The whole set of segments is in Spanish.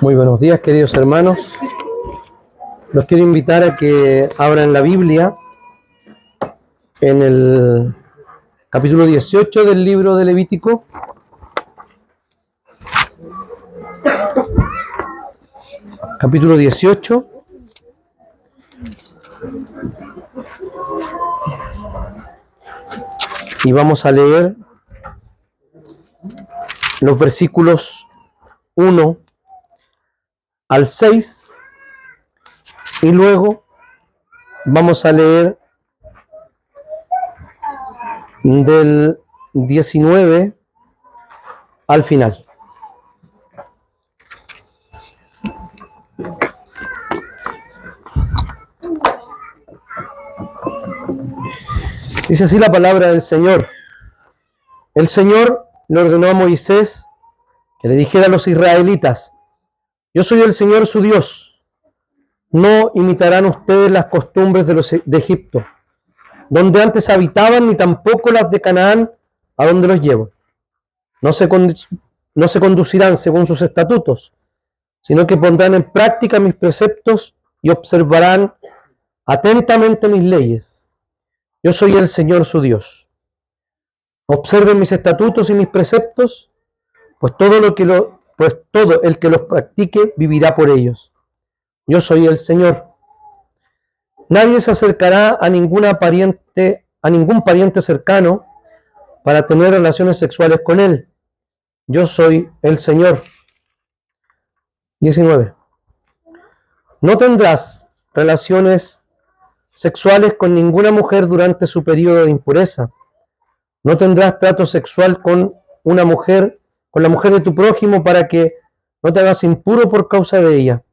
Muy buenos días, queridos hermanos. Los quiero invitar a que abran la Biblia en el capítulo 18 del libro de Levítico. Capítulo 18. Y vamos a leer los versículos 1 al 6. Y luego vamos a leer del 19 al final. Dice así la palabra del Señor. El Señor le ordenó a Moisés que le dijera a los israelitas: yo soy el Señor su Dios. No imitarán ustedes las costumbres de Egipto, donde antes habitaban, ni tampoco las de Canaán, a donde los llevo. No se conducirán según sus estatutos, sino que pondrán en práctica mis preceptos y observarán atentamente mis leyes. Yo soy el Señor su Dios. Observen mis estatutos y mis preceptos, pues todo el que los practique vivirá por ellos. Yo soy el Señor. Nadie se acercará a ningún pariente cercano para tener relaciones sexuales con él. Yo soy el Señor. 19. No tendrás relaciones sexuales con ninguna mujer durante su periodo de impureza. No tendrás trato sexual con la mujer de tu prójimo, para que no te hagas impuro por causa de ella.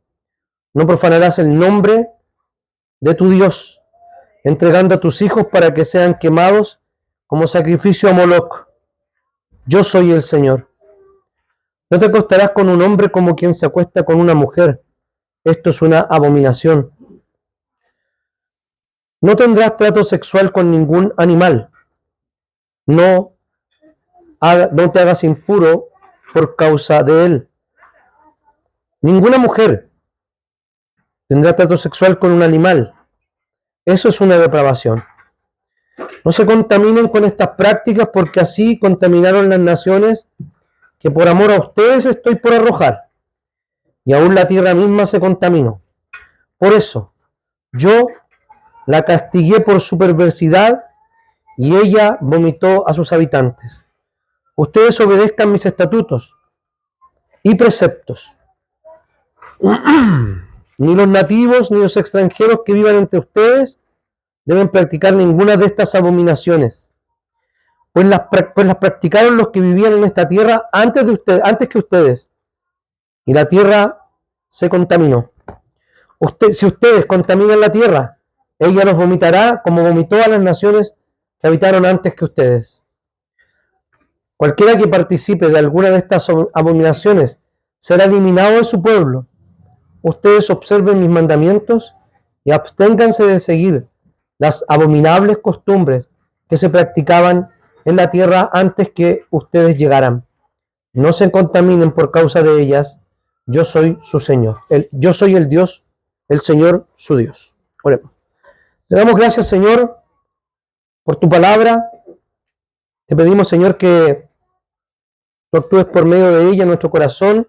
No profanarás el nombre de tu Dios, entregando a tus hijos para que sean quemados como sacrificio a Moloc. Yo soy el Señor. No te acostarás con un hombre como quien se acuesta con una mujer. Esto es una abominación. No tendrás trato sexual con ningún animal. No te hagas impuro por causa de él. Ninguna mujer tendrá trato sexual con un animal. Eso es una depravación. No se contaminen con estas prácticas, porque así contaminaron las naciones que por amor a ustedes estoy por arrojar, y aún la tierra misma se contaminó. Por eso yo la castigué por su perversidad, y ella vomitó a sus habitantes. Ustedes obedezcan mis estatutos y preceptos. Ni los nativos ni los extranjeros que vivan entre ustedes deben practicar ninguna de estas abominaciones, pues las practicaron los que vivían en esta tierra antes que ustedes, y la tierra se contaminó. Si ustedes contaminan la tierra, ella los vomitará como vomitó a las naciones que habitaron antes que ustedes. Cualquiera que participe de alguna de estas abominaciones será eliminado de su pueblo. Ustedes observen mis mandamientos y absténganse de seguir las abominables costumbres que se practicaban en la tierra antes que ustedes llegaran. No se contaminen por causa de ellas. Yo soy su Señor. Yo soy el Dios, el Señor su Dios. Oremos. Te damos gracias, Señor, por tu palabra. Te pedimos, Señor, que tú actúes por medio de ella en nuestro corazón.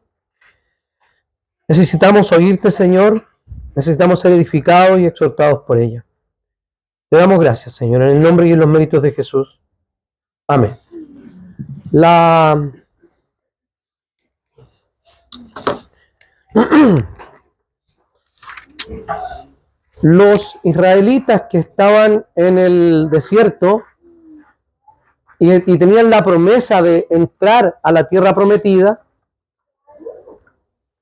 Necesitamos oírte, Señor. Necesitamos ser edificados y exhortados por ella. Te damos gracias, Señor, en el nombre y en los méritos de Jesús. Amén. Los israelitas que estaban en el desierto y tenían la promesa de entrar a la tierra prometida,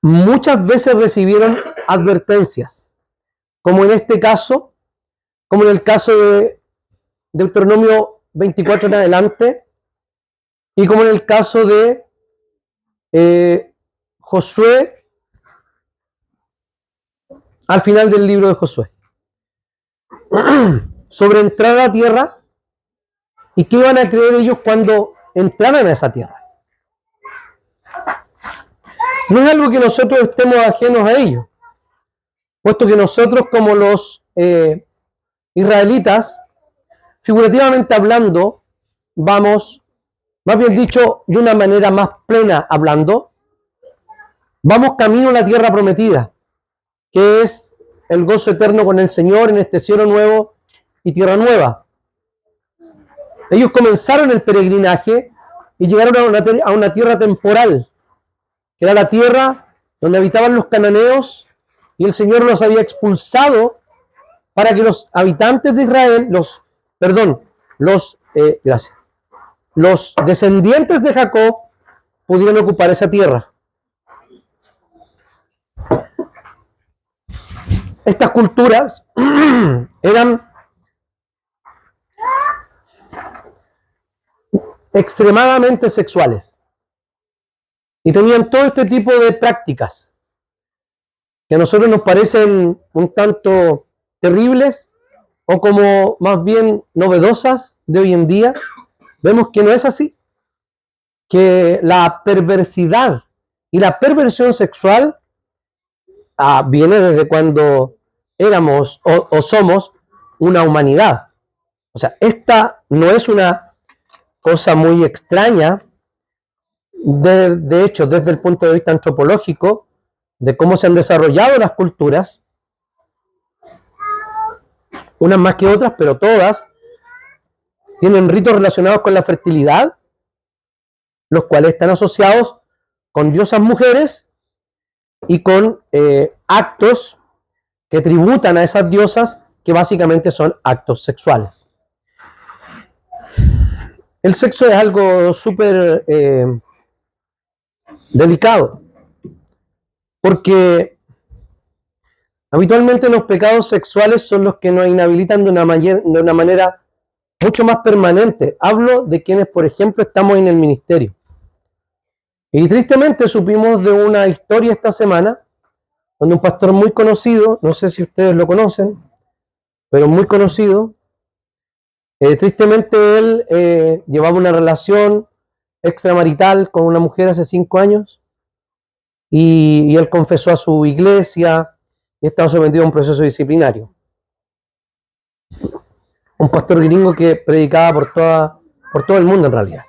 muchas veces recibieron advertencias, como en este caso, como en el caso de Deuteronomio 24 en adelante, y como en el caso de Josué, al final del libro de Josué, sobre entrar a la tierra y qué iban a creer ellos cuando entraran a esa tierra. no es algo que nosotros estemos ajenos a ello, puesto que nosotros como los israelitas, figurativamente hablando, vamos, más bien dicho, de una manera más plena hablando, vamos camino a la tierra prometida, que es el gozo eterno con el Señor en este cielo nuevo y tierra nueva. Ellos comenzaron el peregrinaje y llegaron a una tierra temporal, que era la tierra donde habitaban los cananeos, y el Señor los había expulsado para que los habitantes de Israel, los descendientes de Jacob pudieran ocupar esa tierra. Estas culturas eran extremadamente sexuales y tenían todo este tipo de prácticas que a nosotros nos parecen un tanto terribles o como más bien novedosas de hoy en día. Vemos que no es así, que la perversidad y la perversión sexual viene desde cuando éramos o somos una humanidad. O sea, esta no es una cosa muy extraña, de hecho, desde el punto de vista antropológico, de cómo se han desarrollado las culturas, unas más que otras, pero todas tienen ritos relacionados con la fertilidad, los cuales están asociados con diosas mujeres y con actos que tributan a esas diosas, que básicamente son actos sexuales. El sexo es algo súper delicado, porque habitualmente los pecados sexuales son los que nos inhabilitan de una manera mucho más permanente. Hablo de quienes, por ejemplo, estamos en el ministerio. Y tristemente supimos de una historia esta semana, donde un pastor muy conocido, no sé si ustedes lo conocen, pero muy conocido, tristemente él llevaba una relación extramarital con una mujer hace 5 años, y él confesó a su iglesia y estaba sometido a un proceso disciplinario. Un pastor gringo que predicaba por todo el mundo en realidad.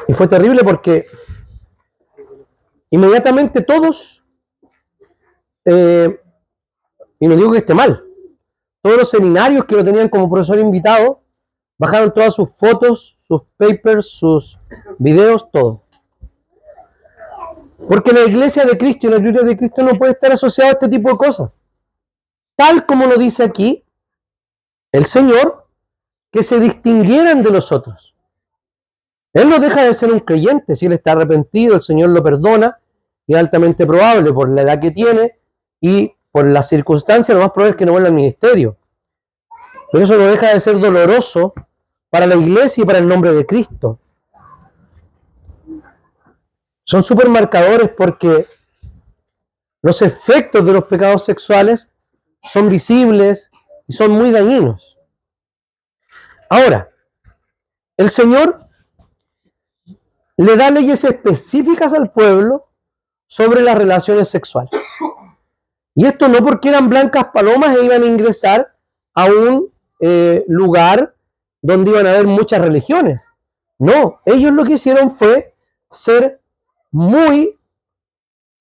Y fue terrible porque inmediatamente todos, y no digo que esté mal, todos los seminarios que lo tenían como profesor invitado, bajaron todas sus fotos, sus papers, sus videos, todo. Porque la iglesia de Cristo y la iglesia de Cristo no puede estar asociada a este tipo de cosas. Tal como lo dice aquí el Señor, que se distinguieran de los otros. Él no deja de ser un creyente. Si él está arrepentido, el Señor lo perdona, y es altamente probable por la edad que tiene y por las circunstancias, lo más probable es que no vuelva al ministerio. Pero eso no deja de ser doloroso para la iglesia y para el nombre de Cristo. Son súper marcadores porque los efectos de los pecados sexuales son visibles y son muy dañinos. Ahora, el Señor le da leyes específicas al pueblo sobre las relaciones sexuales. Y esto no porque eran blancas palomas e iban a ingresar a un lugar donde iban a haber muchas religiones. No, ellos lo que hicieron fue ser muy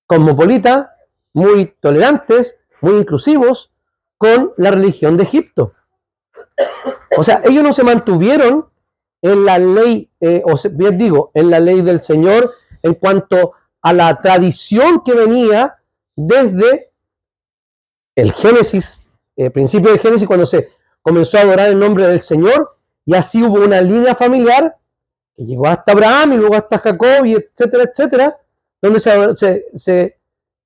cosmopolitas, muy tolerantes, muy inclusivos con la religión de Egipto. O sea, ellos no se mantuvieron en la ley, bien digo, en la ley del Señor en cuanto a la tradición que venía desde el Génesis, principio de Génesis, cuando se comenzó a adorar el nombre del Señor, y así hubo una línea familiar que llegó hasta Abraham y luego hasta Jacob, y etcétera, etcétera, donde se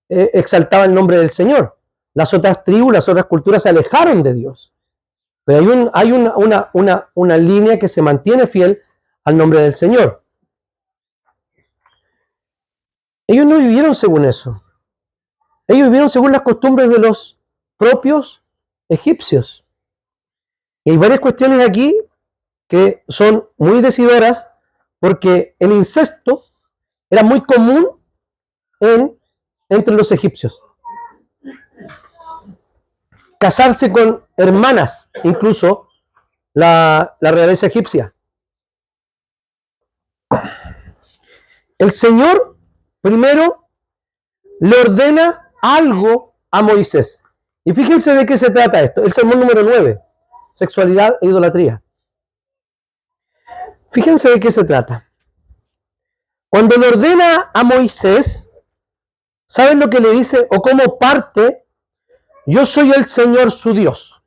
exaltaba el nombre del Señor. Las otras tribus, las otras culturas se alejaron de Dios. Pero hay una línea que se mantiene fiel al nombre del Señor. Ellos no vivieron según eso. Ellos vivieron según las costumbres de los propios egipcios. Y hay varias cuestiones aquí que son muy decidoras, porque el incesto Era muy común entre los egipcios. Casarse con hermanas, incluso la realeza egipcia. El Señor primero le ordena algo a Moisés. Y fíjense de qué se trata esto. El sermón número 9, sexualidad e idolatría. Fíjense de qué se trata. Cuando le ordena a Moisés, ¿saben lo que le dice? O cómo parte, yo soy el Señor su Dios.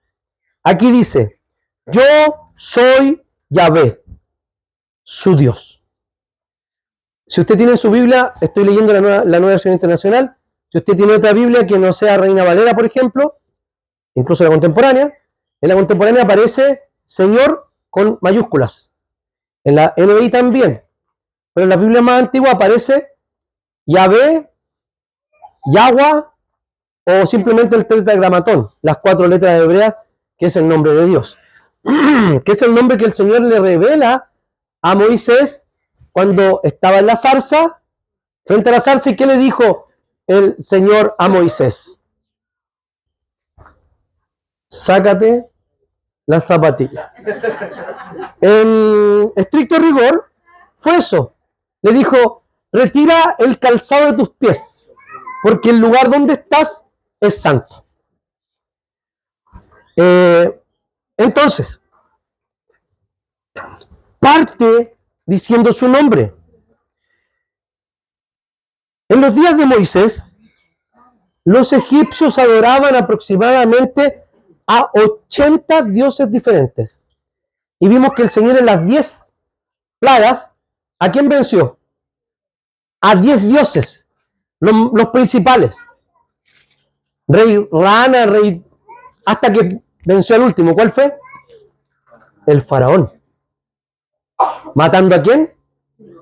Aquí dice, yo soy Yahvé, su Dios. Si usted tiene su Biblia, estoy leyendo la nueva versión internacional. Si usted tiene otra Biblia que no sea Reina Valera, por ejemplo, incluso la contemporánea, en la contemporánea aparece Señor con mayúsculas. En la NBI también. Pero en la Biblia más antigua aparece Yahvé, Yahweh o simplemente el tetragramatón, las 4 letras hebreas, que es el nombre de Dios. Que es el nombre que el Señor le revela a Moisés cuando estaba en la zarza, frente a la zarza, ¿y qué le dijo el Señor a Moisés? Sácate las zapatillas. En estricto rigor, fue eso. Le dijo, retira el calzado de tus pies, porque el lugar donde estás es santo. Entonces, parte diciendo su nombre. En los días de Moisés, los egipcios adoraban aproximadamente a 80 dioses diferentes. Y vimos que el Señor en las 10 plagas, ¿a quién venció? A 10 dioses, los principales. Rey Rana, rey, hasta que venció al último. ¿Cuál fue? El faraón. ¿Matando a quién?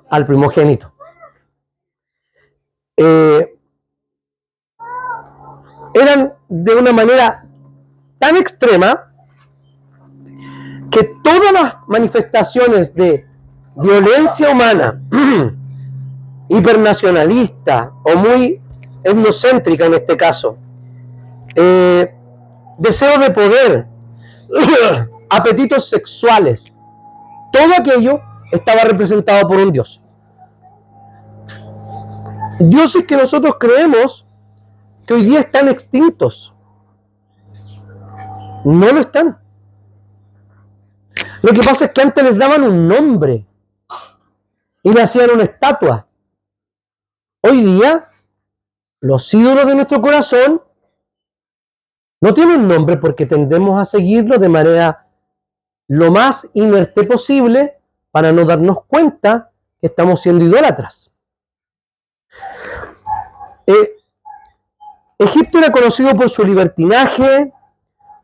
Al primogénito. Eran de una manera tan extrema que todas las manifestaciones de violencia humana, hipernacionalista o muy etnocéntrica en este caso, deseo de poder, apetitos sexuales, todo aquello estaba representado por un dios. Dioses que nosotros creemos que hoy día están extintos. No lo están. Lo que pasa es que antes les daban un nombre y le hacían una estatua. Hoy día, los ídolos de nuestro corazón no tienen nombre porque tendemos a seguirlos de manera lo más inerte posible para no darnos cuenta que estamos siendo idólatras. Egipto era conocido por su libertinaje,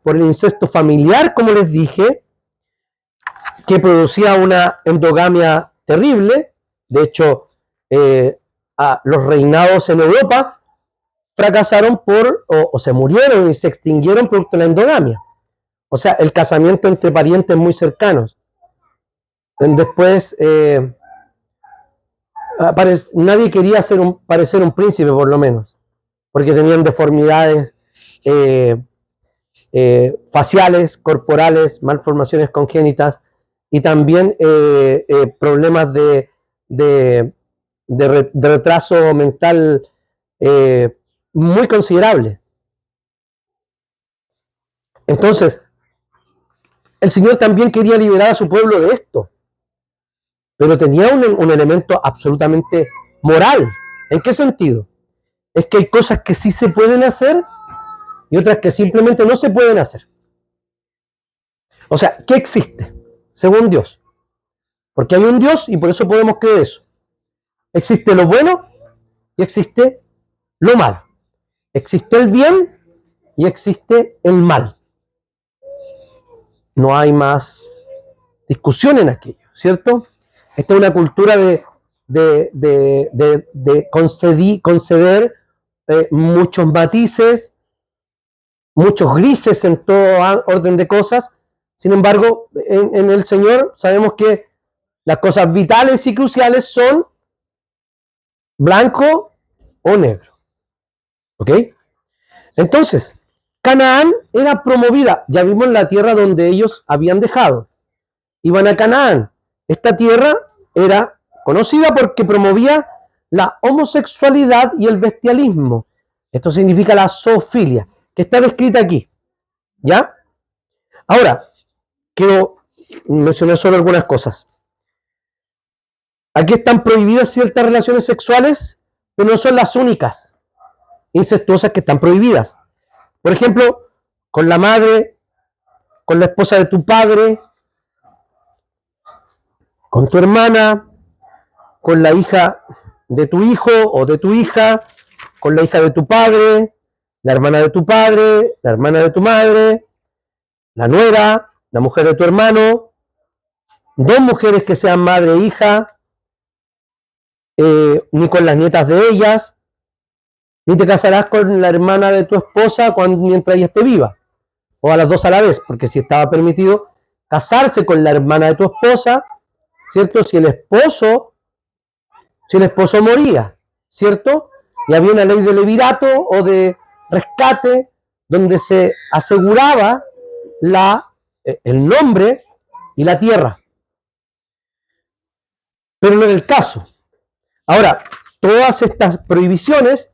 por el incesto familiar, como les dije, que producía una endogamia terrible. De hecho, los reinados en Europa fracasaron o se murieron y se extinguieron producto de la endogamia. O sea, el casamiento entre parientes muy cercanos. Después, nadie quería parecer un príncipe, por lo menos, porque tenían deformidades faciales, corporales, malformaciones congénitas y también problemas de retraso mental muy considerable. Entonces, el Señor también quería liberar a su pueblo de esto, pero tenía un elemento absolutamente moral. ¿En qué sentido? Es que hay cosas que sí se pueden hacer y otras que simplemente no se pueden hacer. O sea, ¿qué existe? Según Dios. Porque hay un Dios y por eso podemos creer eso. Existe lo bueno y existe lo malo. Existe el bien y existe el mal. No hay más discusión en aquello, ¿cierto? Esta es una cultura de conceder muchos matices, muchos grises en todo orden de cosas. Sin embargo, en el Señor sabemos que las cosas vitales y cruciales son blanco o negro. ¿Ok? Entonces, Canaán era promovida. Ya vimos la tierra donde ellos habían dejado. Iban a Canaán. Esta tierra era conocida porque promovía la homosexualidad y el bestialismo. Esto significa la zoofilia, que está descrita aquí. ¿Ya? Ahora, quiero mencionar solo algunas cosas. Aquí están prohibidas ciertas relaciones sexuales, pero no son las únicas incestuosas que están prohibidas. Por ejemplo, con la madre, con la esposa de tu padre, con tu hermana, con la hija de tu hijo o de tu hija, con la hija de tu padre, la hermana de tu padre, la hermana de tu madre, la nuera, la mujer de tu hermano, dos mujeres que sean madre e hija, ni con las nietas de ellas, ni te casarás con la hermana de tu esposa mientras ella esté viva, o a las dos a la vez, porque si estaba permitido casarse con la hermana de tu esposa, ¿cierto? Si el esposo moría, ¿cierto? Y había una ley de levirato o de rescate donde se aseguraba el nombre y la tierra. Pero no era el caso. Ahora, todas estas prohibiciones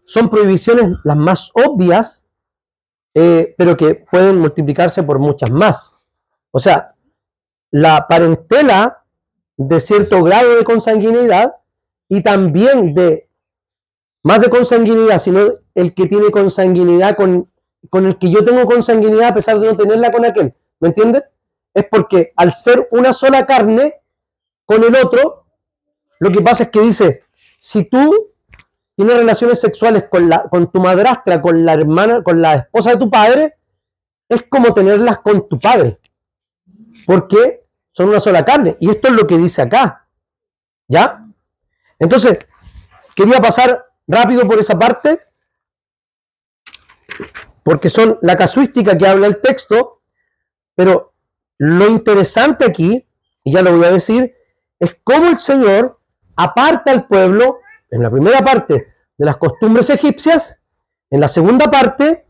son prohibiciones las más obvias, pero que pueden multiplicarse por muchas más. O sea, la parentela de cierto grado de consanguinidad y también más de consanguinidad, sino el que tiene consanguinidad con el que yo tengo consanguinidad a pesar de no tenerla con aquel. ¿Me entienden? Es porque al ser una sola carne con el otro, lo que pasa es que dice, si tú tienes relaciones sexuales con tu madrastra, con la hermana, con la esposa de tu padre, es como tenerlas con tu padre, porque son una sola carne. Y esto es lo que dice acá. ¿Ya? Entonces, quería pasar rápido por esa parte, porque son la casuística que habla el texto, pero lo interesante aquí, y ya lo voy a decir, es cómo el Señor aparta al pueblo, en la primera parte, de las costumbres egipcias, en la segunda parte,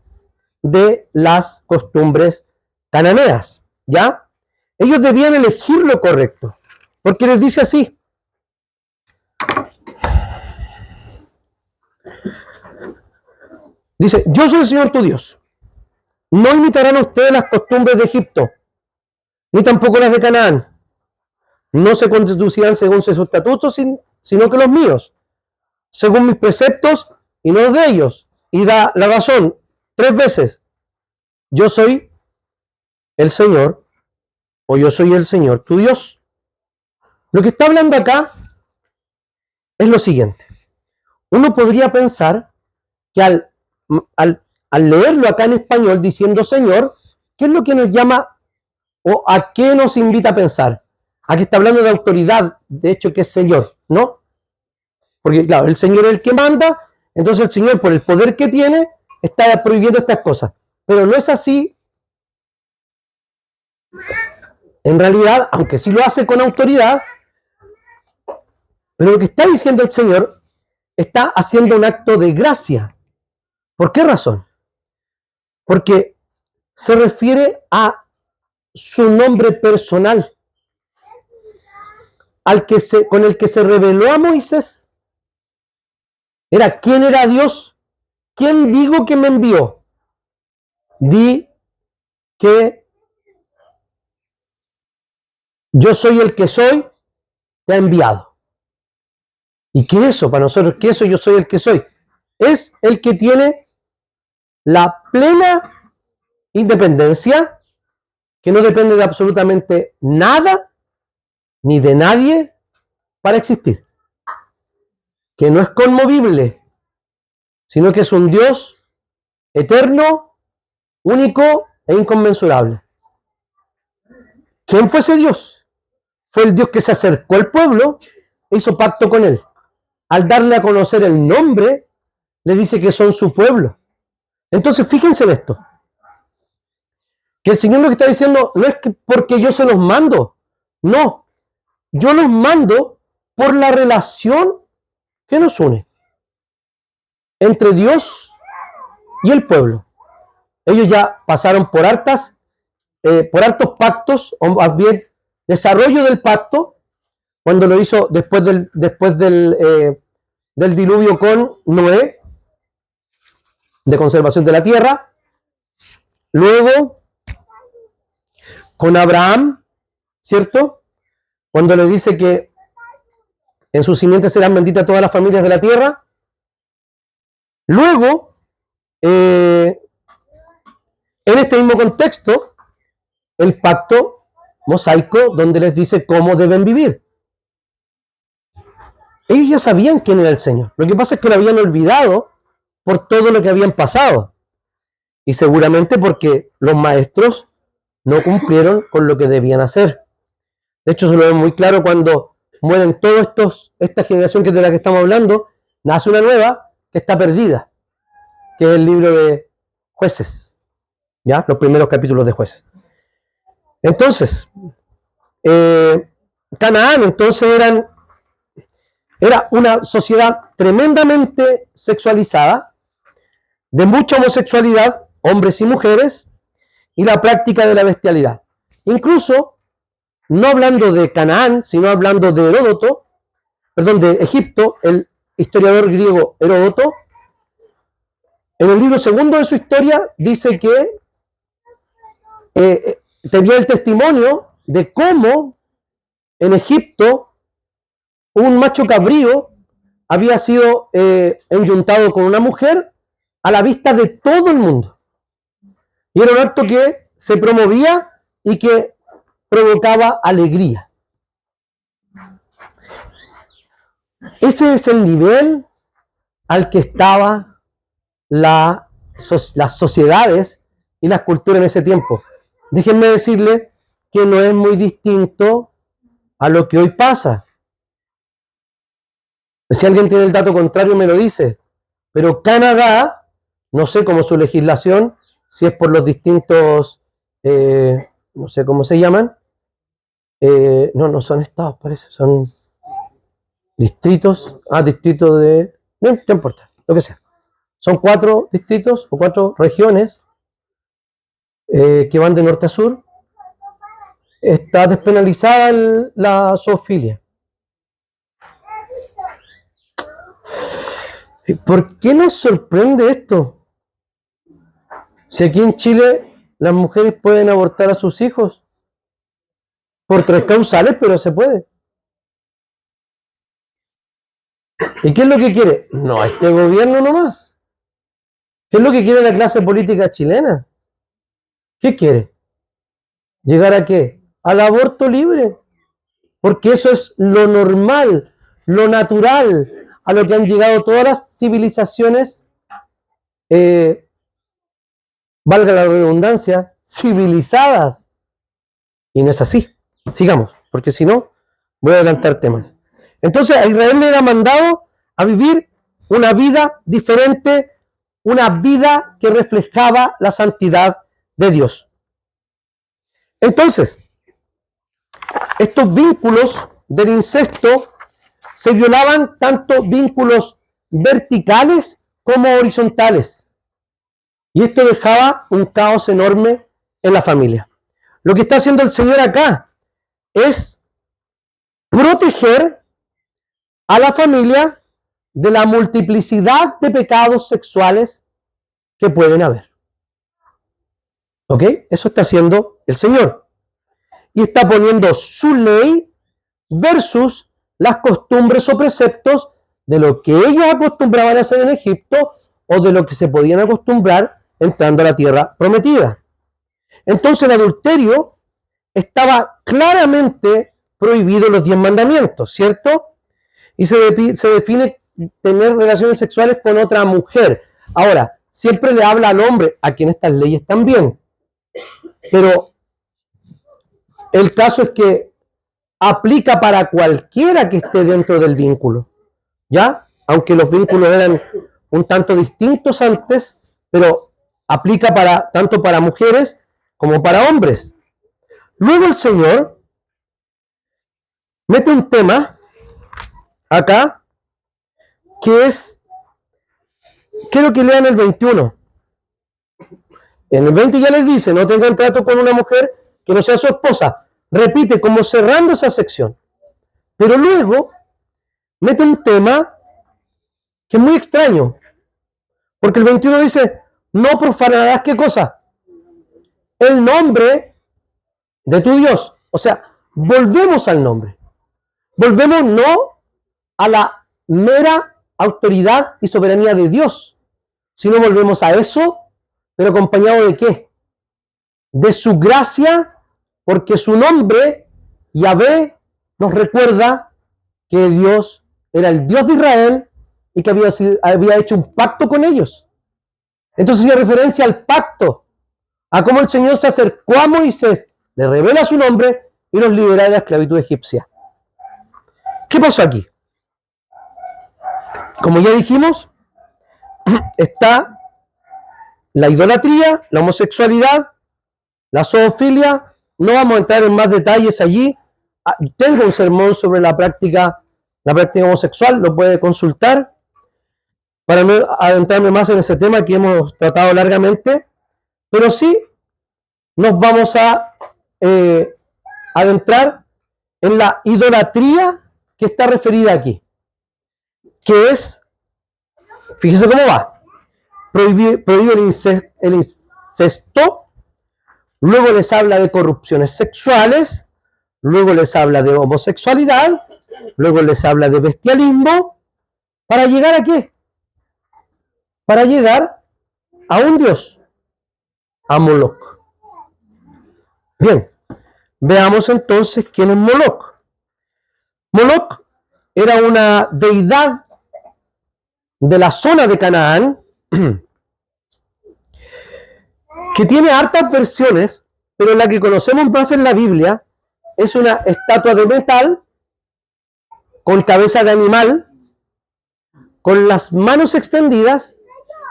de las costumbres cananeas. ¿Ya? Ellos debían elegir lo correcto, porque les dice así. Dice, yo soy el Señor tu Dios. No imitarán ustedes las costumbres de Egipto, ni tampoco las de Canaán. No se conducirán según sus estatutos, sino que los míos, según mis preceptos y no los de ellos. Y da la razón 3 veces. Yo soy el Señor, o yo soy el Señor tu Dios. Lo que está hablando acá es lo siguiente. Uno podría pensar que al leerlo acá en español diciendo Señor, ¿qué es lo que nos llama o a qué nos invita a pensar? Aquí está hablando de autoridad, de hecho que es Señor, ¿no? Porque claro, el Señor es el que manda, entonces el Señor por el poder que tiene está prohibiendo estas cosas. Pero no es así. En realidad, aunque sí lo hace con autoridad, pero lo que está diciendo el Señor está haciendo un acto de gracia. ¿Por qué razón? Porque se refiere a su nombre personal, con el que se reveló a Moisés. ¿Quién era Dios? ¿Quién digo que me envió? Di que yo soy el que soy, te ha enviado. ¿Y qué es eso para nosotros? ¿Qué es eso? Yo soy el que soy. Es el que tiene la plena independencia, que no depende de absolutamente nada ni de nadie para existir. Que no es conmovible, sino que es un Dios eterno, único e inconmensurable. ¿Quién fue ese Dios? Fue el Dios que se acercó al pueblo e hizo pacto con él. Al darle a conocer el nombre, le dice que son su pueblo. Entonces, fíjense en esto. Que el Señor lo que está diciendo no es que porque yo se los mando. No. Yo los mando por la relación ¿Qué nos une? Entre Dios y el pueblo. Ellos ya pasaron por hartos pactos, o más bien desarrollo del pacto, cuando lo hizo después del diluvio con Noé, de conservación de la tierra. Luego, con Abraham, ¿cierto? Cuando le dice que en sus simientes serán benditas todas las familias de la tierra. Luego, en este mismo contexto, el pacto mosaico, donde les dice cómo deben vivir. Ellos ya sabían quién era el Señor. Lo que pasa es que lo habían olvidado por todo lo que habían pasado. Y seguramente porque los maestros no cumplieron con lo que debían hacer. De hecho, se lo ven muy claro cuando mueren todos esta generación que es de la que estamos hablando, nace una nueva que está perdida, que es el libro de Jueces, ¿ya? Los primeros capítulos de Jueces. Entonces, Canaán entonces era una sociedad tremendamente sexualizada, de mucha homosexualidad, hombres y mujeres, y la práctica de la bestialidad. Incluso, no hablando de Canaán, sino hablando de de Egipto, el historiador griego Heródoto, en el libro segundo de su historia, dice que tenía el testimonio de cómo en Egipto un macho cabrío había sido enyuntado con una mujer a la vista de todo el mundo. Y era un acto que se promovía y que provocaba alegría. Ese es el nivel al que estaban las sociedades y las culturas en ese tiempo. Déjenme decirles que no es muy distinto a lo que hoy pasa. Si alguien tiene el dato contrario me lo dice, pero Canadá, no sé cómo su legislación, si es por los distintos, no sé cómo se llaman, no son estados, parece, son distritos, distritos de, no importa, lo que sea. Son 4 distritos o 4 regiones que van de norte a sur. Está despenalizada la zoofilia. ¿Por qué nos sorprende esto? Si aquí en Chile las mujeres pueden abortar a sus hijos por 3 causales, pero se puede. ¿Y qué es lo que quiere? No, este gobierno nomás. ¿Qué es lo que quiere la clase política chilena? ¿Qué quiere? ¿Llegar a qué? Al aborto libre. Porque eso es lo normal, lo natural, a lo que han llegado todas las civilizaciones, valga la redundancia, civilizadas. Y no es así. Sigamos, porque si no, voy a adelantar temas. Entonces, a Israel le era mandado a vivir una vida diferente, una vida que reflejaba la santidad de Dios. Entonces, estos vínculos del incesto se violaban tanto vínculos verticales como horizontales. Y esto dejaba un caos enorme en la familia. Lo que está haciendo el Señor acá es proteger a la familia de la multiplicidad de pecados sexuales que pueden haber. ¿Ok? Eso está haciendo el Señor. Y está poniendo su ley versus las costumbres o preceptos de lo que ellos acostumbraban a hacer en Egipto o de lo que se podían acostumbrar entrando a la tierra prometida. Entonces el adulterio estaba claramente prohibido en los 10 mandamientos, ¿cierto? Y se define tener relaciones sexuales con otra mujer. Ahora, siempre le habla al hombre, a quien estas leyes también. Pero el caso es que aplica para cualquiera que esté dentro del vínculo, ¿ya? Aunque los vínculos eran un tanto distintos antes, pero aplica tanto para mujeres como para hombres. Luego el Señor mete un tema acá que es, quiero que lean el 21. En el 20 ya les dice, no tengan trato con una mujer que no sea su esposa. Repite, como cerrando esa sección. Pero luego mete un tema que es muy extraño. Porque el 21 dice, no profanarás, ¿qué cosa? El nombre de tu Dios. O sea, volvemos al nombre. Volvemos no a la mera autoridad y soberanía de Dios, sino volvemos a eso, pero acompañado de ¿qué? De su gracia, porque su nombre, Yahvé, nos recuerda que Dios era el Dios de Israel y que había hecho un pacto con ellos. Entonces hace referencia al pacto, a cómo el Señor se acercó a Moisés, le revela su nombre y los libera de la esclavitud egipcia. ¿Qué pasó aquí? Como ya dijimos, está la idolatría, la homosexualidad, la zoofilia. No vamos a entrar en más detalles allí. Tengo un sermón sobre la práctica homosexual, lo puede consultar para no adentrarme más en ese tema que hemos tratado largamente, pero sí nos vamos a adentrar en la idolatría que está referida aquí, que es, fíjese cómo va, prohíbe el incesto, luego les habla de corrupciones sexuales, luego les habla de homosexualidad, luego les habla de bestialismo, ¿para llegar a qué? Para llegar a un dios, a Moloch. Bien, veamos entonces quién es Moloch. Moloch era una deidad de la zona de Canaán que tiene hartas versiones, pero la que conocemos más en la Biblia es una estatua de metal con cabeza de animal, con las manos extendidas,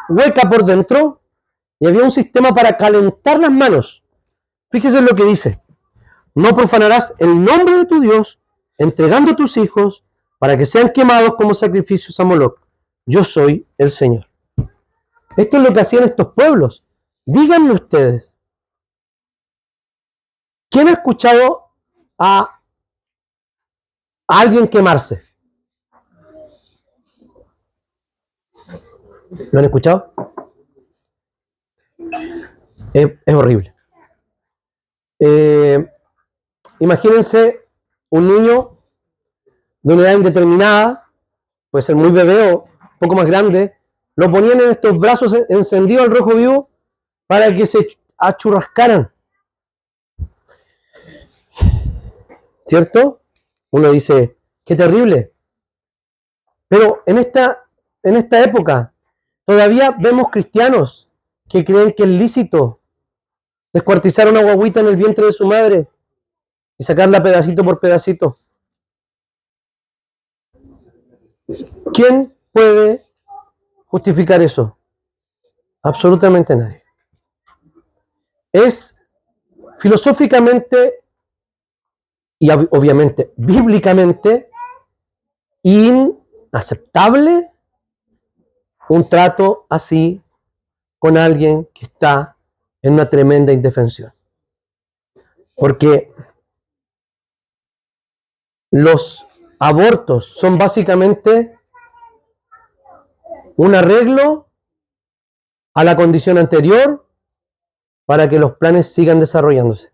hueca por dentro, y había un sistema para calentar las manos. Fíjese lo que dice: no profanarás el nombre de tu Dios, entregando a tus hijos para que sean quemados como sacrificios a Moloch. Yo soy el Señor. Esto es lo que hacían estos pueblos. Díganme ustedes, ¿quién ha escuchado a alguien quemarse? ¿Lo han escuchado? Es horrible. Imagínense un niño de una edad indeterminada, puede ser muy bebé o un poco más grande, lo ponían en estos brazos encendidos al rojo vivo para que se achurrascaran. ¿Cierto? Uno dice, qué terrible. Pero en esta época todavía vemos cristianos que creen que es lícito descuartizar una guagüita en el vientre de su madre y sacarla pedacito por pedacito. ¿Quién puede justificar eso? Absolutamente nadie. Es filosóficamente y obviamente bíblicamente inaceptable un trato así con alguien que está en una tremenda indefensión. Porque los abortos son básicamente un arreglo a la condición anterior para que los planes sigan desarrollándose.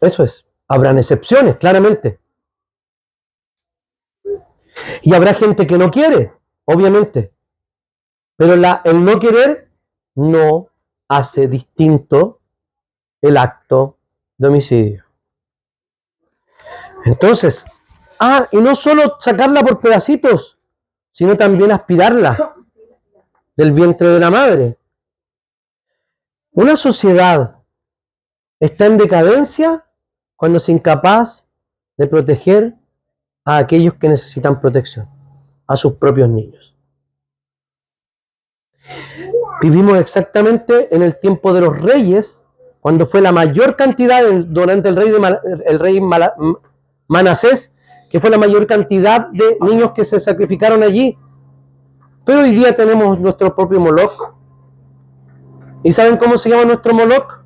Eso es. Habrán excepciones, claramente. Y habrá gente que no quiere, obviamente. Pero el no querer no hace distinto el acto de homicidio. Entonces, y no solo sacarla por pedacitos, sino también aspirarla del vientre de la madre. Una sociedad está en decadencia cuando es incapaz de proteger a aquellos que necesitan protección, a sus propios niños. Vivimos exactamente en el tiempo de los reyes, cuando fue la mayor cantidad durante el rey Manasés, que fue la mayor cantidad de niños que se sacrificaron allí. Pero hoy día tenemos nuestro propio Moloch. ¿Y saben cómo se llama nuestro Moloch?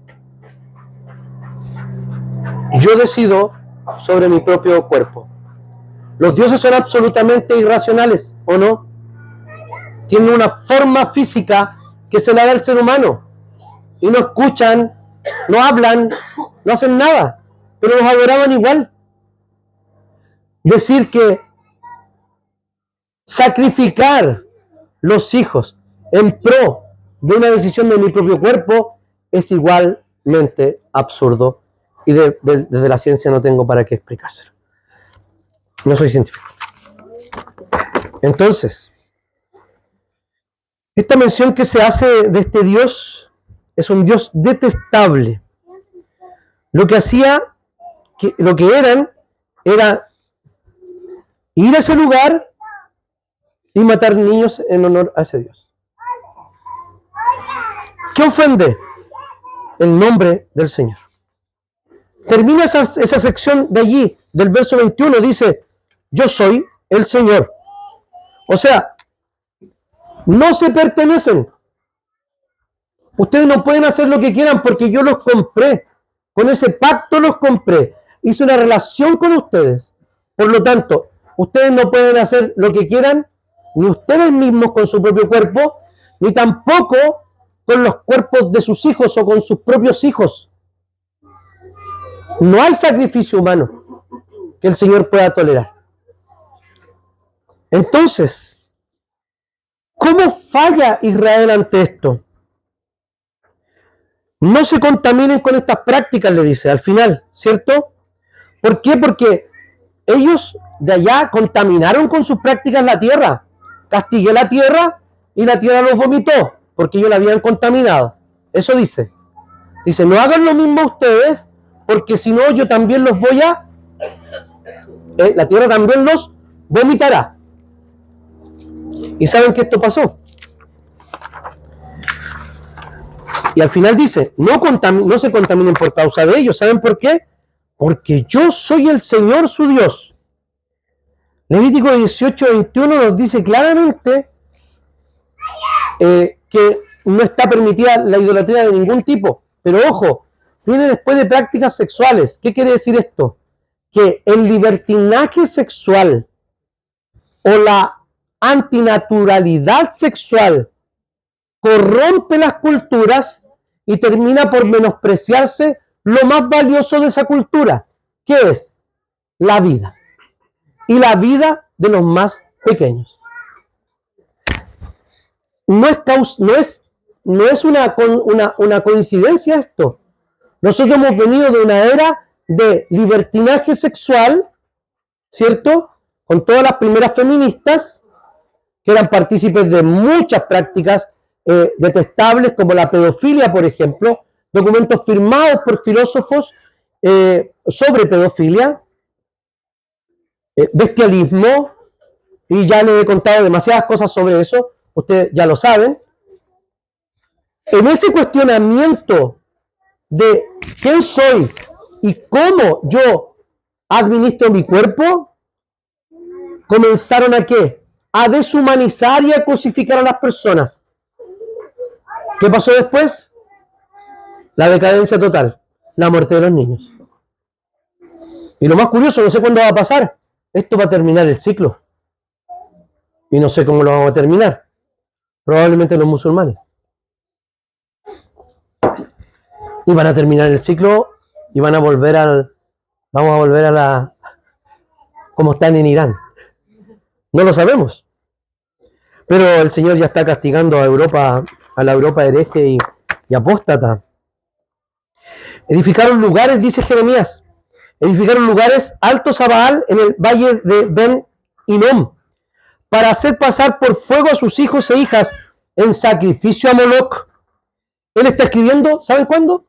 Yo decido sobre mi propio cuerpo. Los dioses son absolutamente irracionales, ¿o no? Tienen una forma física que se la da al ser humano. Y no escuchan, no hablan, no hacen nada, pero los adoraban igual. Decir que sacrificar los hijos en pro de una decisión de mi propio cuerpo es igualmente absurdo, y desde la ciencia no tengo para qué explicárselo. No soy científico. Entonces, esta mención que se hace de este Dios es un Dios detestable. Lo que hacía, lo que eran, era ir a ese lugar y matar niños en honor a ese Dios. ¿Qué ofende? El nombre del Señor. Termina esa sección de allí, del verso 21, dice, yo soy el Señor. O sea, no se pertenecen. Ustedes no pueden hacer lo que quieran porque yo los compré. Con ese pacto los compré. Hice una relación con ustedes. Por lo tanto, ustedes no pueden hacer lo que quieran, ni ustedes mismos con su propio cuerpo, ni tampoco con los cuerpos de sus hijos o con sus propios hijos. No hay sacrificio humano que el Señor pueda tolerar. Entonces, ¿cómo falla Israel ante esto? No se contaminen con estas prácticas, le dice al final, ¿cierto? ¿Por qué? Porque ellos de allá contaminaron con sus prácticas la tierra. Castigué la tierra y la tierra los vomitó, porque ellos la habían contaminado. Eso dice. Dice, no hagan lo mismo ustedes, porque si no yo también los voy a... la tierra también los vomitará. ¿Y saben que esto pasó? Y al final dice, no se contaminen por causa de ellos. ¿Saben por qué? Porque yo soy el Señor su Dios. Levítico 18:21 nos dice claramente que no está permitida la idolatría de ningún tipo. Pero ojo, viene después de prácticas sexuales. ¿Qué quiere decir esto? Que el libertinaje sexual o la antinaturalidad sexual corrompe las culturas y termina por menospreciarse lo más valioso de esa cultura, que es la vida, y la vida de los más pequeños. No es una coincidencia esto. Nosotros hemos venido de una era de libertinaje sexual, ¿cierto? Con todas las primeras feministas, que eran partícipes de muchas prácticas detestables, como la pedofilia, por ejemplo, documentos firmados por filósofos sobre pedofilia, bestialismo, y ya les he contado demasiadas cosas sobre eso, ustedes ya lo saben. En ese cuestionamiento de quién soy y cómo yo administro mi cuerpo, comenzaron a ¿qué? A deshumanizar y a cosificar a las personas. ¿Qué pasó después? La decadencia total, la muerte de los niños. Y lo más curioso, no sé cuándo va a pasar, esto va a terminar el ciclo. Y no sé cómo lo vamos a terminar. Probablemente los musulmanes. Y van a terminar el ciclo y vamos a volver a la como están en Irán. No lo sabemos. Pero el Señor ya está castigando a Europa, a la Europa hereje y apóstata. Edificaron lugares, dice Jeremías, edificaron lugares altos a Baal en el valle de Ben Hinnom, para hacer pasar por fuego a sus hijos e hijas en sacrificio a Moloch. Él está escribiendo, ¿saben cuándo?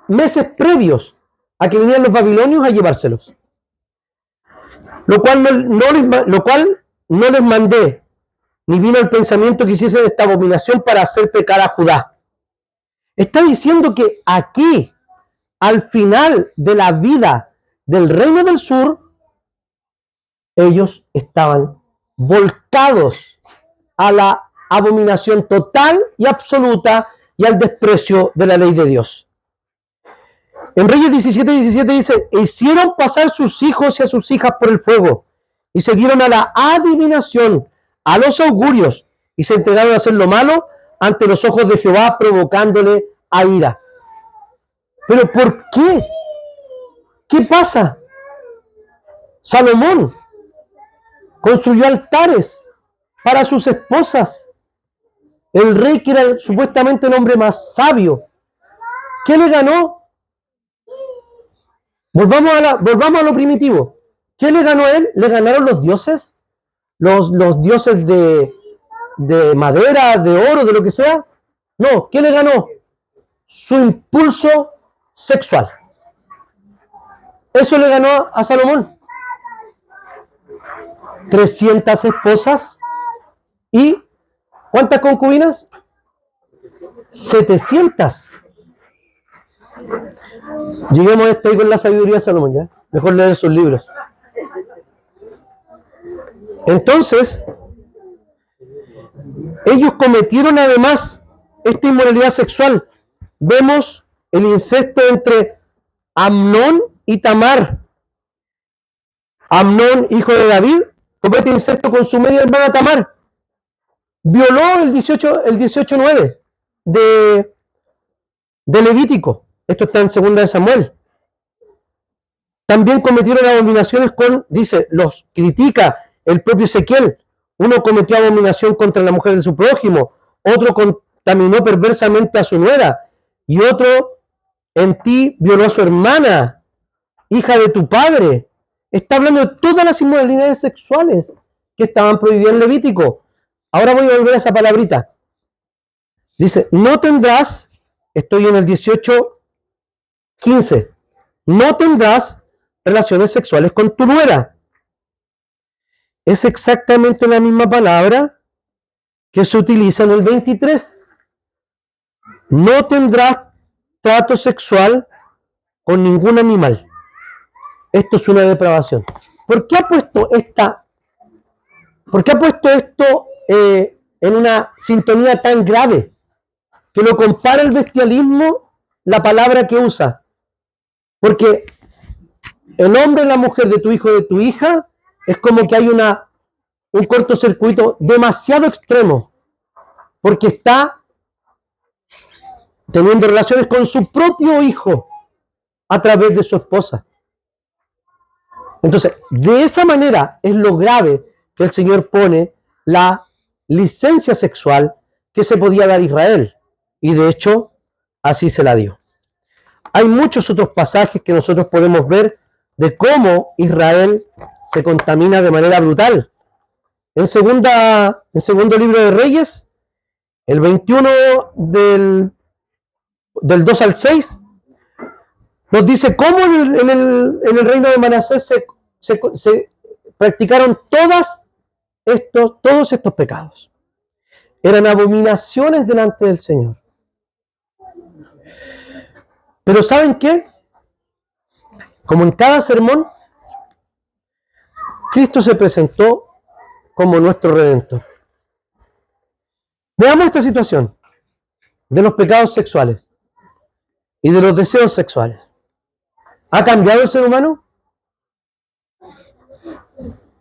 Meses previos a que vinieran los babilonios a llevárselos. Lo cual no les mandé, ni vino el pensamiento que hiciese de esta abominación para hacer pecar a Judá. Está diciendo que aquí, al final de la vida del reino del sur, ellos estaban volcados a la abominación total y absoluta y al desprecio de la ley de Dios. En Reyes 17:17 dice, hicieron pasar sus hijos y a sus hijas por el fuego y siguieron a la adivinación, a los augurios y se entregaron a hacer lo malo ante los ojos de Jehová, provocándole a ira. ¿Pero por qué? ¿Qué pasa? Salomón construyó altares para sus esposas. El rey, que era supuestamente el hombre más sabio, ¿qué le ganó? Volvamos a lo primitivo. ¿Qué le ganó a él? ¿Le ganaron los dioses? Los dioses de madera, de oro, de lo que sea. No, ¿qué le ganó? Su impulso sexual. Eso le ganó a Salomón. 300 esposas y ¿cuántas concubinas? 700. Lleguemos hasta ahí con la sabiduría de Salomón, ¿ya? Mejor leer sus libros. Entonces, ellos cometieron además esta inmoralidad sexual. Vemos el incesto entre Amnón y Tamar. Amnón, hijo de David, comete incesto con su media hermana Tamar. Violó el 18:9 de Levítico. Esto está en 2 de Samuel. También cometieron abominaciones dice, los critica el propio Ezequiel. Uno cometió abominación contra la mujer de su prójimo, otro contaminó perversamente a su nuera, y otro en ti violó a su hermana, hija de tu padre. Está hablando de todas las inmoralidades sexuales que estaban prohibidas en Levítico. Ahora voy a volver a esa palabrita. Dice, no tendrás, estoy en el 18:15, no tendrás relaciones sexuales con tu nuera. Es exactamente la misma palabra que se utiliza en el 23. No tendrás trato sexual con ningún animal. Esto es una depravación. ¿Por qué ha puesto esto en una sintonía tan grave? Que lo compara el bestialismo, la palabra que usa. Porque el hombre y la mujer de tu hijo o de tu hija es como que hay un cortocircuito demasiado extremo. Porque está teniendo relaciones con su propio hijo a través de su esposa. Entonces, de esa manera es lo grave que el Señor pone la licencia sexual que se podía dar a Israel. Y de hecho, así se la dio. Hay muchos otros pasajes que nosotros podemos ver de cómo Israel se contamina de manera brutal. En segundo libro de Reyes, el 21 del 2 al 6, nos dice cómo en el reino de Manasés se practicaron todos estos pecados. Eran abominaciones delante del Señor. Pero ¿saben qué? Como en cada sermón, Cristo se presentó como nuestro Redentor. Veamos esta situación de los pecados sexuales y de los deseos sexuales. ¿Ha cambiado el ser humano?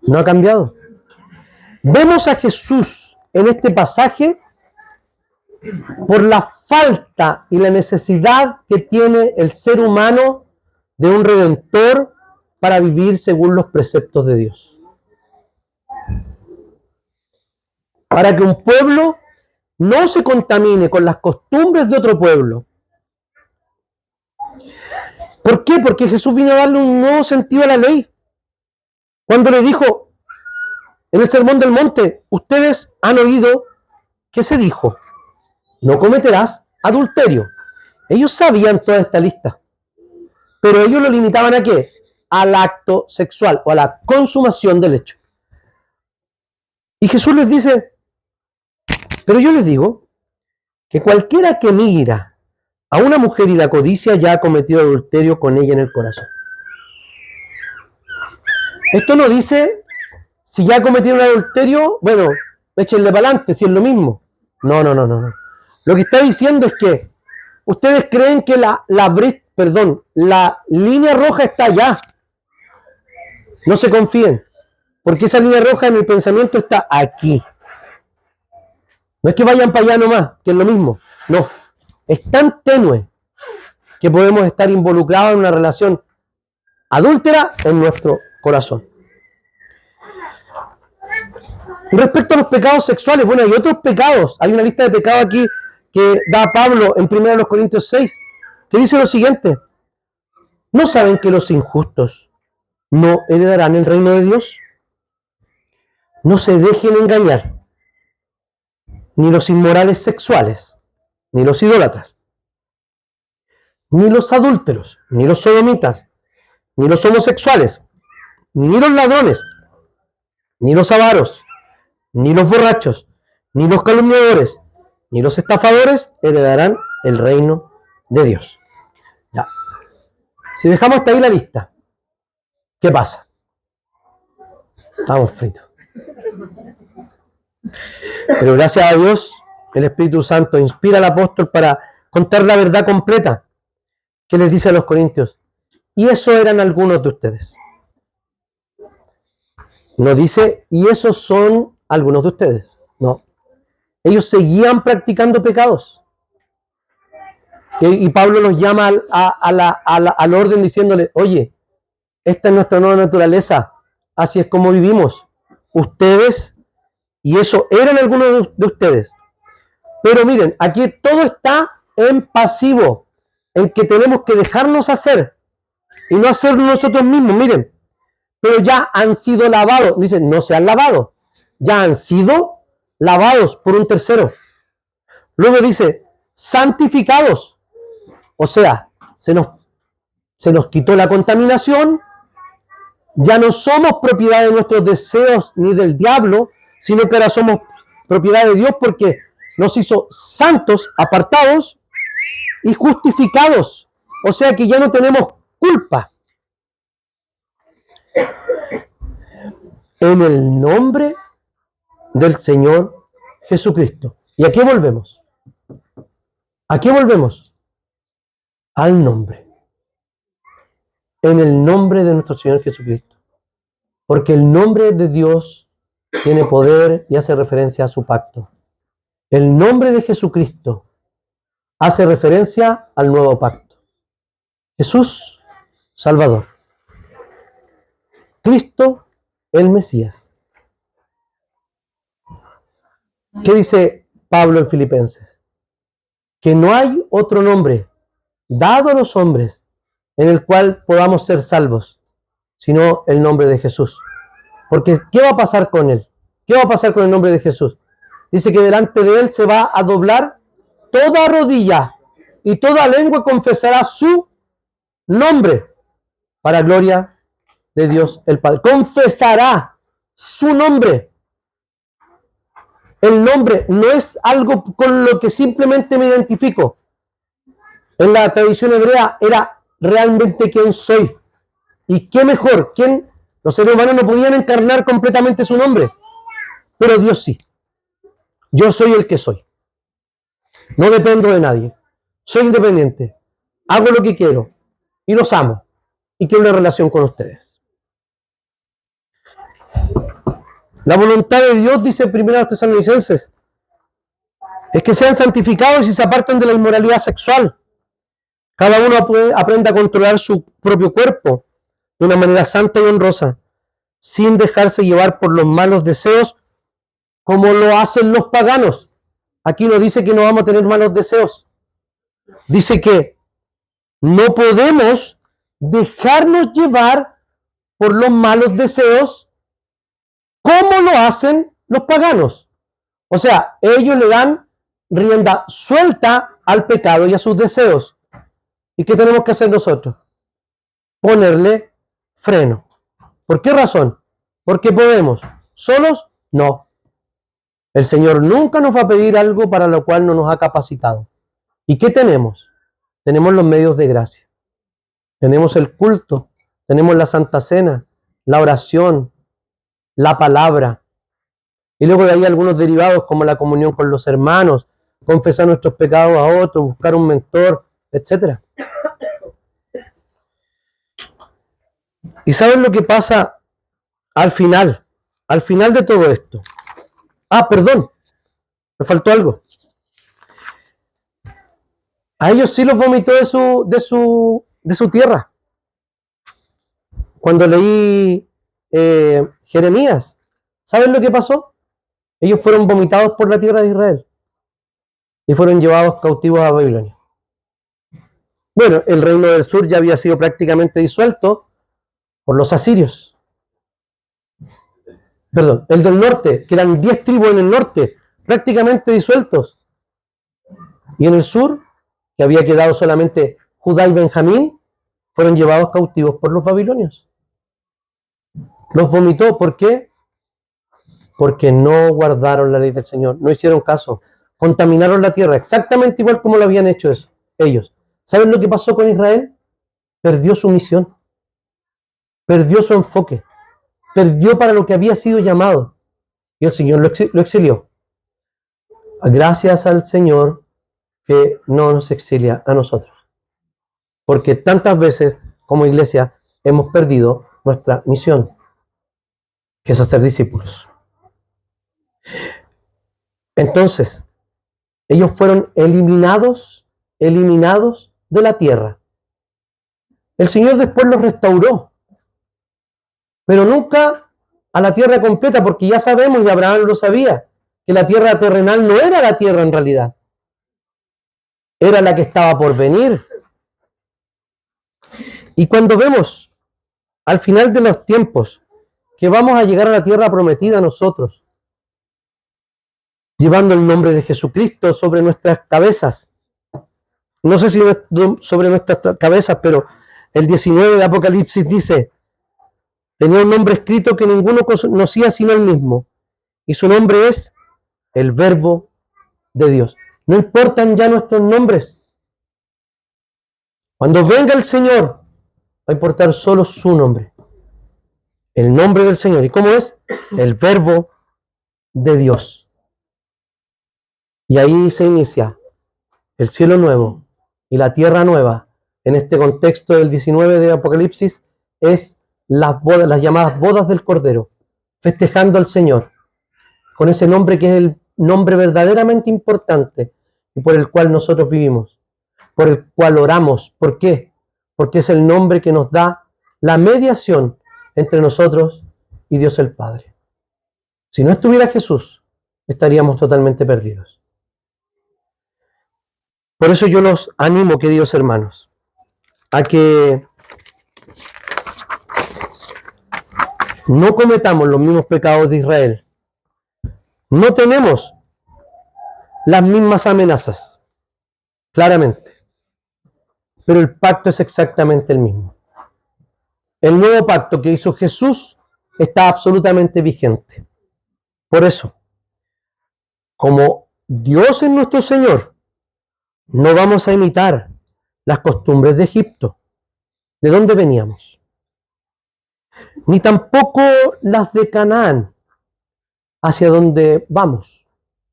No ha cambiado. Vemos a Jesús en este pasaje por la falta y la necesidad que tiene el ser humano de un Redentor para vivir según los preceptos de Dios. Para que un pueblo no se contamine con las costumbres de otro pueblo. ¿Por qué? Porque Jesús vino a darle un nuevo sentido a la ley. Cuando le dijo en el Sermón del Monte, ustedes han oído que se dijo, no cometerás adulterio. Ellos sabían toda esta lista, pero ellos lo limitaban ¿a qué? Al acto sexual o a la consumación del hecho. Y Jesús les dice, pero yo les digo que cualquiera que mira a una mujer y la codicia ya ha cometido adulterio con ella en el corazón. Esto no dice, si ya cometieron adulterio, bueno, échenle para adelante, si es lo mismo. No. Lo que está diciendo es que ustedes creen que la línea roja está allá. No se confíen, porque esa línea roja en el pensamiento está aquí. No es que vayan para allá nomás, que es lo mismo. No, es tan tenue que podemos estar involucrados en una relación adúltera en nuestro corazón. Respecto a los pecados sexuales, bueno, hay otros pecados. Hay una lista de pecados aquí que da Pablo en 1 Corintios 6, que dice lo siguiente: ¿no saben que los injustos no heredarán el reino de Dios? No se dejen engañar, ni los inmorales sexuales, ni los idólatras, ni los adúlteros, ni los sodomitas, ni los homosexuales, ni los ladrones, ni los avaros, ni los borrachos, ni los calumniadores, ni los estafadores heredarán el reino de Dios. Ya. Si dejamos hasta ahí la lista, ¿qué pasa? Estamos fritos. Pero gracias a Dios, el Espíritu Santo inspira al apóstol para contar la verdad completa que les dice a los corintios. Y eso eran algunos de ustedes. No dice, y esos son algunos de ustedes. No. Ellos seguían practicando pecados. Y Pablo los llama al orden diciéndole, oye, esta es nuestra nueva naturaleza. Así es como vivimos. Ustedes, y eso eran algunos de ustedes. Pero miren, aquí todo está en pasivo, en que tenemos que dejarnos hacer y no hacerlo nosotros mismos. Miren, pero ya han sido lavados. Dicen, no se han lavado, ya han sido lavados por un tercero. Luego dice, santificados. O sea, se nos quitó la contaminación, ya no somos propiedad de nuestros deseos ni del diablo, sino que ahora somos propiedad de Dios porque nos hizo santos, apartados y justificados. O sea que ya no tenemos culpa. En el nombre del Señor Jesucristo. ¿Y a qué volvemos? ¿A qué volvemos? Al nombre. En el nombre de nuestro Señor Jesucristo. Porque el nombre de Dios tiene poder y hace referencia a su pacto. El nombre de Jesucristo hace referencia al nuevo pacto. Jesús, Salvador. Cristo, el Mesías. ¿Qué dice Pablo en Filipenses? Que no hay otro nombre dado a los hombres en el cual podamos ser salvos, sino el nombre de Jesús. Porque ¿qué va a pasar con él? ¿Qué va a pasar con el nombre de Jesús? Dice que delante de él se va a doblar toda rodilla y toda lengua confesará su nombre para gloria de Dios el Padre. Confesará su nombre. El nombre no es algo con lo que simplemente me identifico. En la tradición hebrea era realmente quién soy. Y qué mejor, los seres humanos no podían encarnar completamente su nombre, pero Dios sí. Yo soy el que soy. No dependo de nadie. Soy independiente. Hago lo que quiero y los amo y quiero una relación con ustedes. La voluntad de Dios, dice 1 Tesalonicenses, es que sean santificados y se aparten de la inmoralidad sexual. Cada uno aprenda a controlar su propio cuerpo de una manera santa y honrosa, sin dejarse llevar por los malos deseos como lo hacen los paganos. Aquí no dice que no vamos a tener malos deseos. Dice que no podemos dejarnos llevar por los malos deseos como lo hacen los paganos. O sea, ellos le dan rienda suelta al pecado y a sus deseos. ¿Y qué tenemos que hacer nosotros? Ponerle freno. ¿Por qué razón? ¿Porque podemos? ¿Solos? No. El Señor nunca nos va a pedir algo para lo cual no nos ha capacitado. ¿Y qué tenemos? Tenemos los medios de gracia. Tenemos el culto. Tenemos la Santa Cena. la oración, la palabra. Y luego de ahí algunos derivados como la comunión con los hermanos, confesar nuestros pecados a otros, buscar un mentor, etc. ¿Y saben lo que pasa al final? Al final de todo esto. Ah, perdón, me faltó algo. A ellos sí los vomitó de su tierra. Cuando leí Jeremías, ¿saben lo que pasó? Ellos fueron vomitados por la tierra de Israel y fueron llevados cautivos a Babilonia. Bueno, el reino del sur ya había sido prácticamente disuelto por los asirios. Perdón, el del norte, que eran 10 tribus en el norte, prácticamente disueltos. Y en el sur, que había quedado solamente Judá y Benjamín, fueron llevados cautivos por los babilonios. Los vomitó, ¿por qué? Porque no guardaron la ley del Señor, no hicieron caso, contaminaron la tierra, exactamente igual como lo habían hecho eso, ellos. ¿Saben lo que pasó con Israel? Perdió su misión, perdió su enfoque, perdió para lo que había sido llamado, y el Señor lo exilió. Gracias al Señor que no nos exilia a nosotros, porque tantas veces como iglesia hemos perdido nuestra misión, que es hacer discípulos. Entonces, ellos fueron eliminados de la tierra. El Señor después los restauró, pero nunca a la tierra completa, porque ya sabemos, y Abraham lo sabía, que la tierra terrenal no era la tierra en realidad, era la que estaba por venir. Y cuando vemos al final de los tiempos que vamos a llegar a la tierra prometida nosotros, llevando el nombre de Jesucristo sobre nuestras cabezas, no sé si sobre nuestras cabezas, pero el 19 de Apocalipsis dice: tenía un nombre escrito que ninguno conocía sino él mismo, y su nombre es el Verbo de Dios. No importan ya nuestros nombres. Cuando venga el Señor, va a importar solo su nombre, el nombre del Señor. ¿Y cómo es? El Verbo de Dios. Y ahí se inicia el cielo nuevo y la tierra nueva. En este contexto del 19 de Apocalipsis es las bodas, las llamadas bodas del Cordero, festejando al Señor con ese nombre que es el nombre verdaderamente importante y por el cual nosotros vivimos, por el cual oramos. ¿Por qué? Porque es el nombre que nos da la mediación entre nosotros y Dios el Padre. Si no estuviera Jesús, estaríamos totalmente perdidos. Por eso yo los animo, queridos hermanos, a que no cometamos los mismos pecados de Israel. No tenemos las mismas amenazas, claramente, pero el pacto es exactamente el mismo. El nuevo pacto que hizo Jesús está absolutamente vigente. Por eso, como Dios es nuestro Señor, no vamos a imitar las costumbres de Egipto, de donde veníamos, ni tampoco las de Canaán, hacia donde vamos,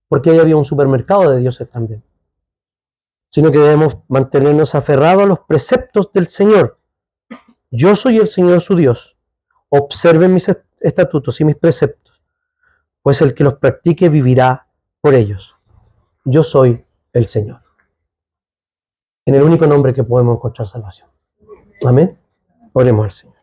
porque ahí había un supermercado de dioses también, sino que debemos mantenernos aferrados a los preceptos del Señor. Yo soy el Señor su Dios. Observen mis estatutos y mis preceptos, pues el que los practique vivirá por ellos. Yo soy el Señor. En el único nombre que podemos encontrar salvación. Amén. Oremos al Señor.